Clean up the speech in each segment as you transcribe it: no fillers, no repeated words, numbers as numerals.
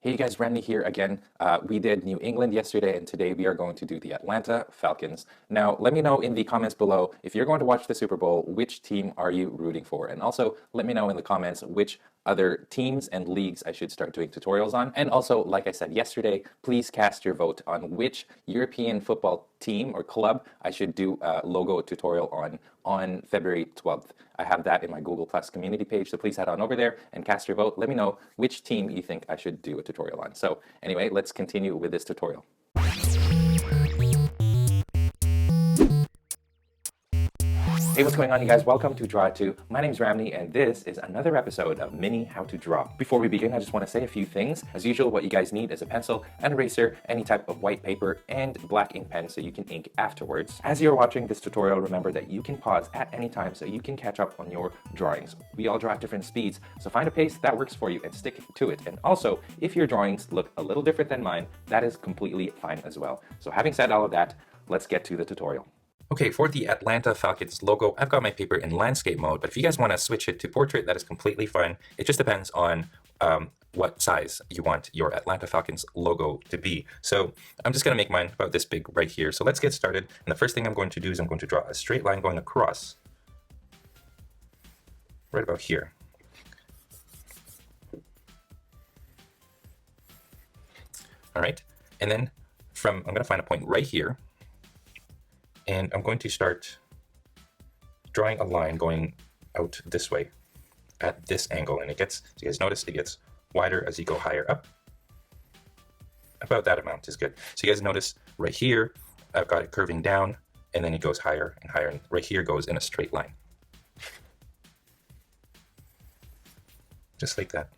Hey guys, Randy here again. We did New England yesterday, and today we are going to do the Atlanta Falcons. Now, let me know in the comments below if you're going to watch the Super Bowl, which team are you rooting for? And also, let me know in the comments which other teams and leagues I should start doing tutorials on. And also, like I said yesterday, please cast your vote on which European football team or club I should do a logo tutorial on February 12th. I have that in my Google Plus community page, so please head on over there and cast your vote. Let me know which team you think I should do a tutorial on. So anyway, let's continue with this tutorial. Hey, what's going on, you guys? Welcome to Draw It 2. My name's Ramny, and this is another episode of Mini How to Draw. Before we begin, I just want to say a few things. As usual, what you guys need is a pencil, an eraser, any type of white paper, and black ink pen so you can ink afterwards. As you're watching this tutorial, remember that you can pause at any time so you can catch up on your drawings. We all draw at different speeds, so find a pace that works for you and stick to it. And also, if your drawings look a little different than mine, that is completely fine as well. So having said all of that, let's get to the tutorial. Okay, for the Atlanta Falcons logo, I've got my paper in landscape mode, but if you guys want to switch it to portrait, that is completely fine. It just depends on what size you want your Atlanta Falcons logo to be. So I'm just going to make mine about this big right here. So let's get started. And the first thing I'm going to do is I'm going to draw a straight line going across right about here. All right, and then I'm going to find a point right here. And I'm going to start drawing a line going out this way at this angle. And it gets, so you guys notice, it gets wider as you go higher up. About that amount is good. So you guys notice right here, I've got it curving down, and then it goes higher and higher. And right here goes in a straight line. Just like that.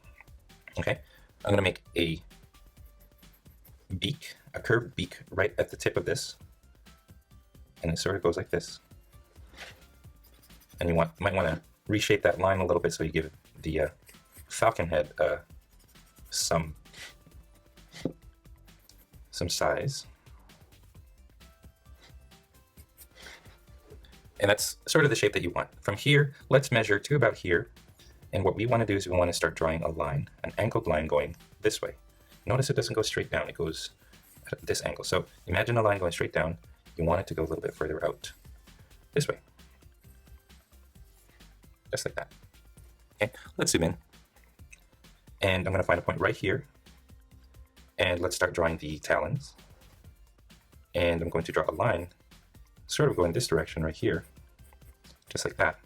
Okay, I'm going to make a beak, a curved beak right at the tip of this. And it sort of goes like this. And you might want to reshape that line a little bit so you give the falcon head some size. And that's sort of the shape that you want. From here, let's measure to about here. And what we want to do is we want to start drawing a line, an angled line going this way. Notice it doesn't go straight down, it goes at this angle. So imagine a line going straight down. You want it to go a little bit further out this way, just like that. Okay, let's zoom in, and I'm going to find a point right here, and let's start drawing the talons. And I'm going to draw a line sort of going this direction right here, just like that.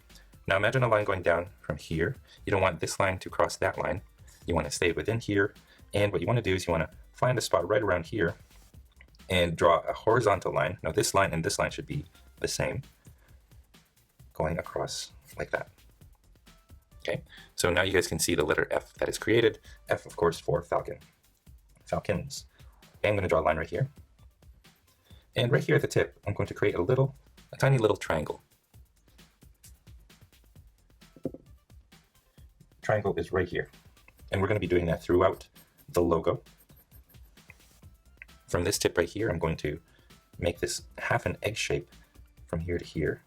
Now imagine a line going down from here. You don't want this line to cross that line. You want to stay within here, and what you want to do is you want to find a spot right around here and draw a horizontal line. Now this line and this line should be the same, going across like that. Okay, so now you guys can see the letter F that is created. F, of course, for Falcon. Falcons. Okay, I'm going to draw a line right here. And right here at the tip, I'm going to create a tiny little triangle. Triangle is right here. And we're going to be doing that throughout the logo. From this tip right here, I'm going to make this half an egg shape from here to here,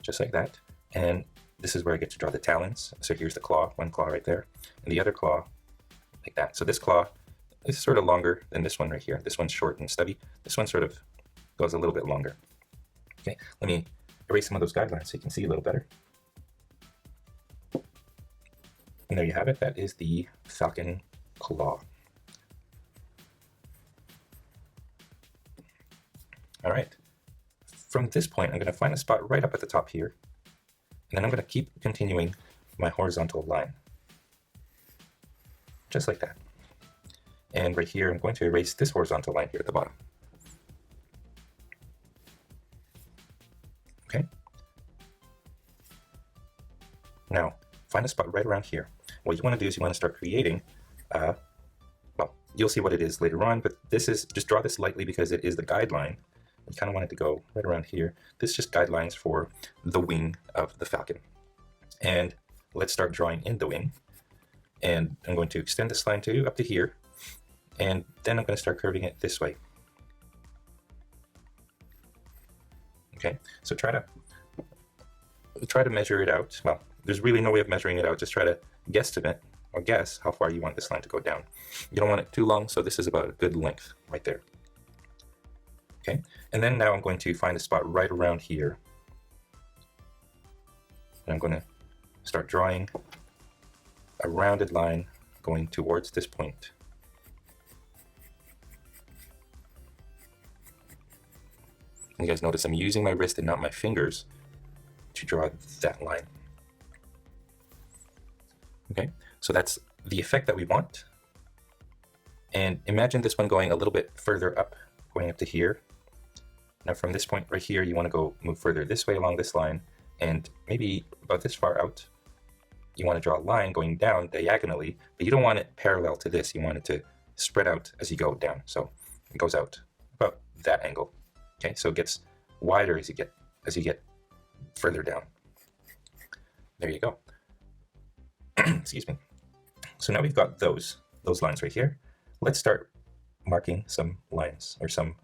just like that. And this is where I get to draw the talons. So here's the claw, one claw right there, and the other claw like that. So this claw is sort of longer than this one right here. This one's short and stubby. This one sort of goes a little bit longer. Okay, let me erase some of those guidelines so you can see a little better. And there you have it. That is the falcon claw. All right, from this point, I'm going to find a spot right up at the top here, and then I'm going to keep continuing my horizontal line, just like that. And right here, I'm going to erase this horizontal line here at the bottom. Okay. Now, find a spot right around here. What you want to do is you want to start creating, well, you'll see what it is later on, but this is, just draw this lightly because it is the guideline. You kind of want it to go right around here. This is just guidelines for the wing of the falcon. And let's start drawing in the wing. And I'm going to extend this line to up to here. And then I'm going to start curving it this way. Okay, so try to measure it out. Well, there's really no way of measuring it out. Just try to guesstimate or guess how far you want this line to go down. You don't want it too long, so this is about a good length right there. Okay, and then now I'm going to find a spot right around here. And I'm going to start drawing a rounded line going towards this point. You guys notice I'm using my wrist and not my fingers to draw that line. Okay, so that's the effect that we want. And imagine this one going a little bit further up, going up to here. Now from this point right here, you want to move further this way along this line, and maybe about this far out, you want to draw a line going down diagonally, but you don't want it parallel to this. You want it to spread out as you go down. So it goes out about that angle. Okay, so it gets wider as you get further down. There you go. Excuse me. So now we've got those lines right here. Let's start marking some lines or some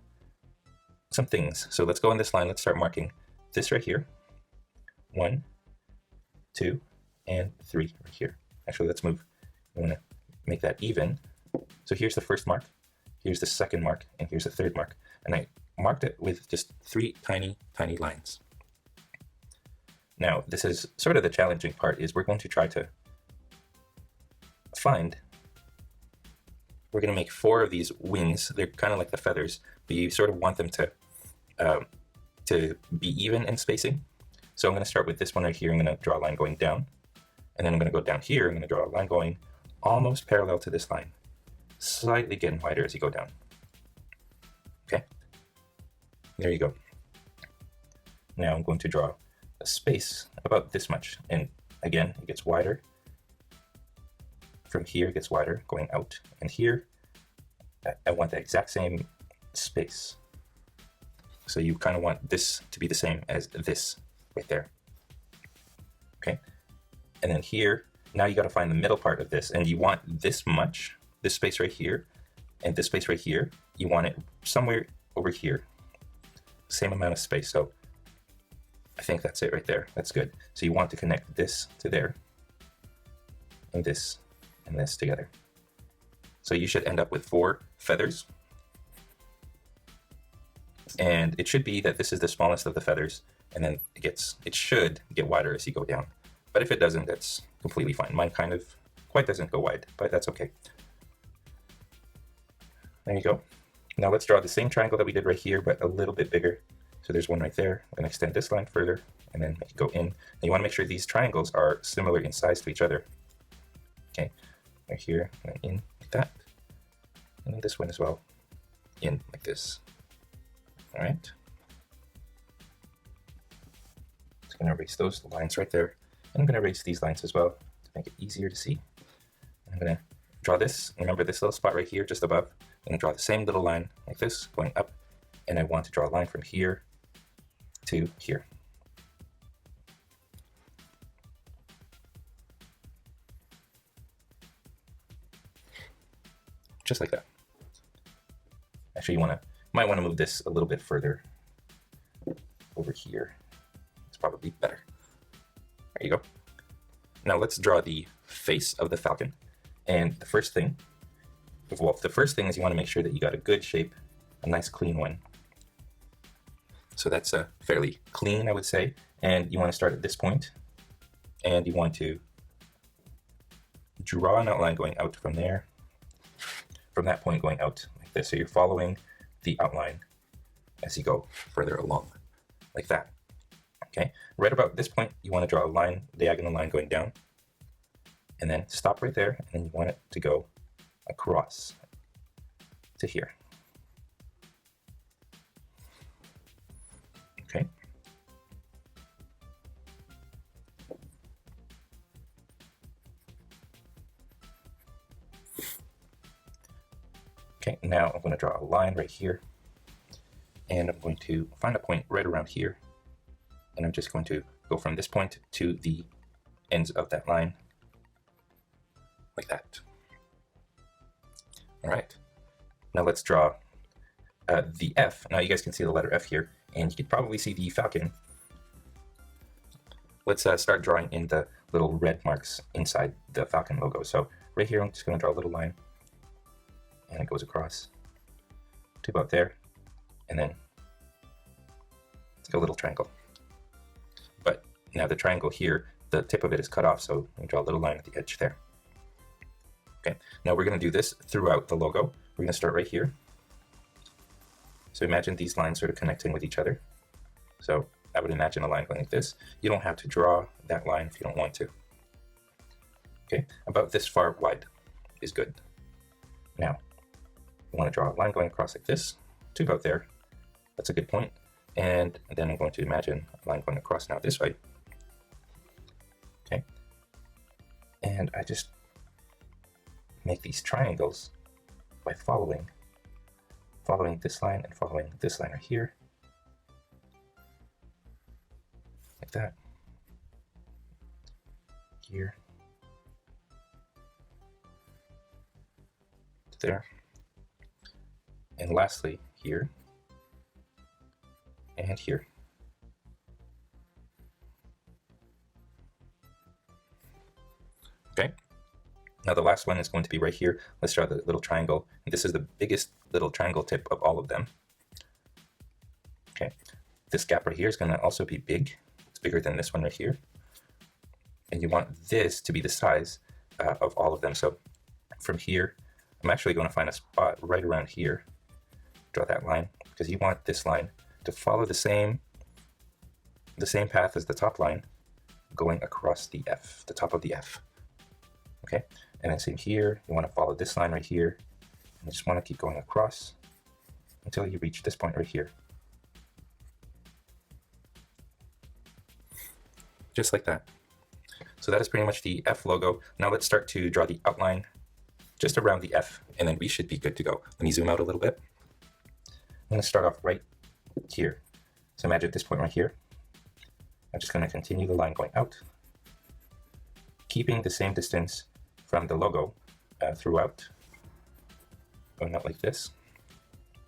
things. So let's go on this line. Let's start marking this right here. 1, 2, and 3 right here. Actually, let's move. I want to make that even. So here's the first mark, here's the second mark, and here's the third mark. And I marked it with just 3 tiny, tiny lines. Now, this is sort of the challenging part, is we're going to try to we're going to make 4 of these wings. They're kind of like the feathers, but you sort of want them to be even in spacing. So I'm going to start with this one right here. I'm going to draw a line going down, and then I'm going to go down here. I'm going to draw a line going almost parallel to this line, slightly getting wider as you go down. Okay, there you go. Now I'm going to draw a space about this much, and again, it gets wider. From here, it gets wider, going out, and here, I want the exact same space. So you kind of want this to be the same as this right there. Okay, and then here, now you got to find the middle part of this, and you want this much, this space right here, and this space right here, you want it somewhere over here, same amount of space. So I think that's it right there. That's good. So you want to connect this to there, and this together. So you should end up with 4 feathers. And it should be that this is the smallest of the feathers, and then it should get wider as you go down. But if it doesn't, that's completely fine. Mine kind of quite doesn't go wide, but that's okay. There you go. Now let's draw the same triangle that we did right here, but a little bit bigger. So there's one right there. I'm gonna extend this line further and then make it go in. And you wanna make sure these triangles are similar in size to each other. Okay, right here, and then in like that. And then this one as well, in like this. All right. Just gonna erase those lines right there. And I'm gonna erase these lines as well to make it easier to see. I'm gonna draw this. Remember this little spot right here, just above. I'm gonna draw the same little line like this, going up. And I want to draw a line from here to here. Just like that. Actually, you might want to move this a little bit further over here. It's probably better. There you go. Now let's draw the face of the falcon. And the first thing is you want to make sure that you got a good shape, a nice clean one. So that's fairly clean, I would say. And you want to start at this point, and you want to draw an outline going out from there, from that point going out like this. So you're following the outline as you go further along, like that. Okay, right about this point, you want to draw a line, diagonal line going down, and then stop right there, and then you want it to go across to here. Okay. Okay, now I'm going to draw a line right here, and I'm going to find a point right around here, and I'm just going to go from this point to the ends of that line, like that. All right, now let's draw the F. Now you guys can see the letter F here, and you can probably see the falcon. Let's start drawing in the little red marks inside the Falcon logo. So right here, I'm just going to draw a little line, and it goes across to about there, and then it's like a little triangle. But now the triangle here, the tip of it is cut off, so we draw a little line at the edge there. Okay, now we're going to do this throughout the logo. We're going to start right here. So imagine these lines sort of connecting with each other. So I would imagine a line going like this. You don't have to draw that line if you don't want to. Okay, about this far wide is good. Now, you want to draw a line going across like this to about there. That's a good point. And then I'm going to imagine a line going across now this way. Okay, and I just make these triangles by following this line and following this line right here, like that, here, to there, and lastly here and here. Okay. Now the last one is going to be right here. Let's draw the little triangle. And this is the biggest little triangle tip of all of them. Okay, this gap right here is going to also be big. It's bigger than this one right here. And you want this to be the size of all of them. So from here, I'm actually going to find a spot right around here. Draw that line, because you want this line to follow the same path as the top line, going across the F, the top of the F. Okay, and then same here, you want to follow this line right here, and you just want to keep going across until you reach this point right here. Just like that. So that is pretty much the F logo. Now let's start to draw the outline just around the F, and then we should be good to go. Let me zoom out a little bit. I'm going to start off right here. So imagine this point right here. I'm just going to continue the line going out, keeping the same distance from the logo throughout, going out like this.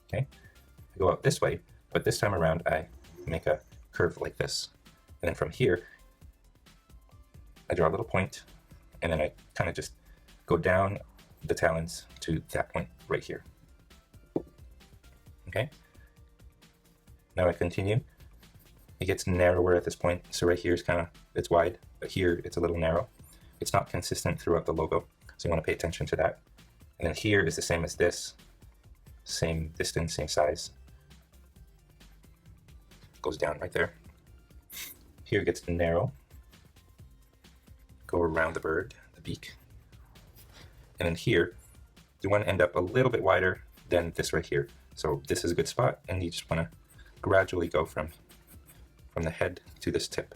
Okay, I go out this way, but this time around I make a curve like this. And then from here, I draw a little point, and then I kind of just go down the talons to that point right here. Okay, now I continue. It gets narrower at this point, so right here is it's wide, but here it's a little narrow. It's not consistent throughout the logo, so you want to pay attention to that. And then here is the same as this, same distance, same size. Goes down right there. Here it gets narrow. Go around the bird, the beak. And then here, you want to end up a little bit wider than this right here. So this is a good spot, and you just want to gradually go from the head to this tip.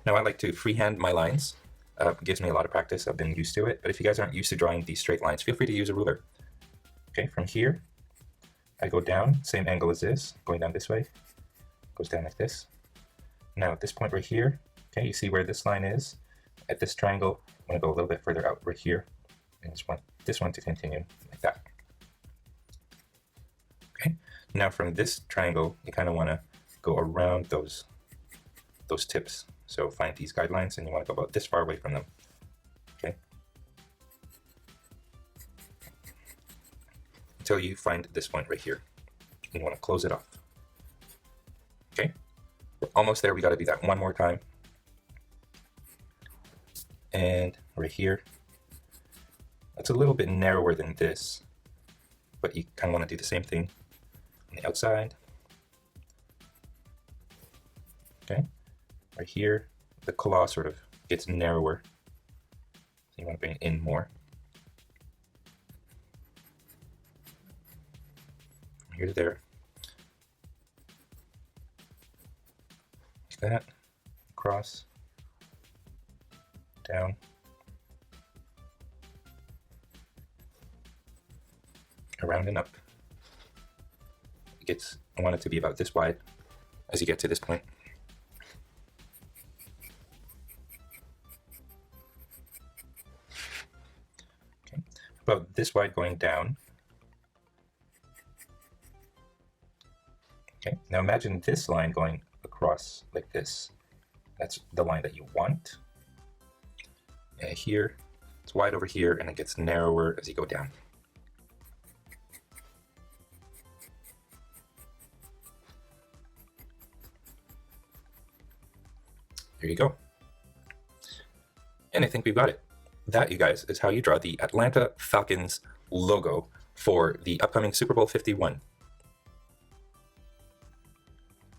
Now I like to freehand my lines. It gives me a lot of practice. I've been used to it. But if you guys aren't used to drawing these straight lines, feel free to use a ruler. Okay, from here, I go down, same angle as this, going down this way. Goes down like this. Now at this point right here, okay, you see where this line is? At this triangle, I'm going to go a little bit further out right here. And just want this one to continue like that. Okay, now from this triangle, you kind of want to go around those tips. So find these guidelines, and you want to go about this far away from them. Okay, until you find this point right here. And you want to close it off. Okay, we're almost there. We got to do that one more time. And right here, that's a little bit narrower than this, but you kind of want to do the same thing on the outside. Okay, right here, the claw sort of gets narrower. So you want to bring it in more. From here to there. Like that. Across. Down. Around and up. I want it to be about this wide as you get to this point. Okay, about this wide going down. Okay, now imagine this line going across like this. That's the line that you want. here, it's wide over here, and it gets narrower as you go down. There you go. And I think we've got it. That, you guys, is how you draw the Atlanta Falcons logo for the upcoming Super Bowl 51.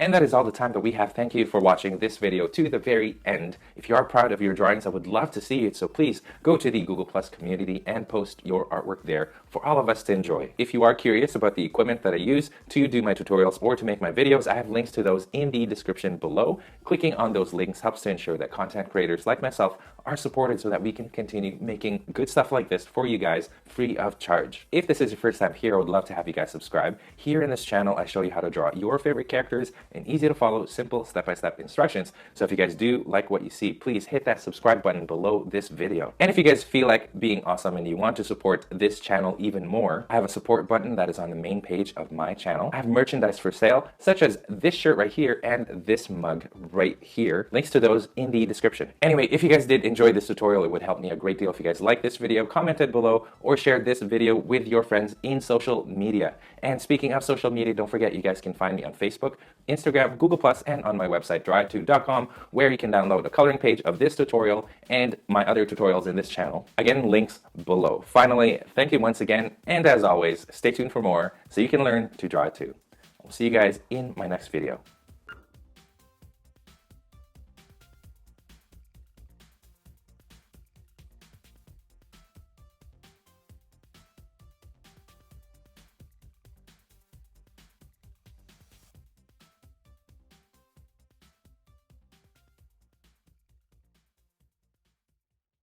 And that is all the time that we have. Thank you for watching this video to the very end. If you are proud of your drawings, I would love to see it. So please go to the Google Plus community and post your artwork there for all of us to enjoy. If you are curious about the equipment that I use to do my tutorials or to make my videos, I have links to those in the description below. Clicking on those links helps to ensure that content creators like myself are supported so that we can continue making good stuff like this for you guys free of charge. If this is your first time here, I would love to have you guys subscribe. Here in this channel, I show you how to draw your favorite characters and easy to follow, simple step-by-step instructions. So if you guys do like what you see, please hit that subscribe button below this video. And if you guys feel like being awesome and you want to support this channel even more, I have a support button that is on the main page of my channel. I have merchandise for sale, such as this shirt right here and this mug right here. Links to those in the description. Anyway, if you guys did enjoy this tutorial, it would help me a great deal if you guys like this video, commented below, or shared this video with your friends in social media. And speaking of social media, don't forget you guys can find me on Facebook, Instagram, Google+, and on my website, draw2.com, where you can download a coloring page of this tutorial and my other tutorials in this channel. Again, links below. Finally, thank you once again, and as always, stay tuned for more so you can learn to draw too. I'll see you guys in my next video.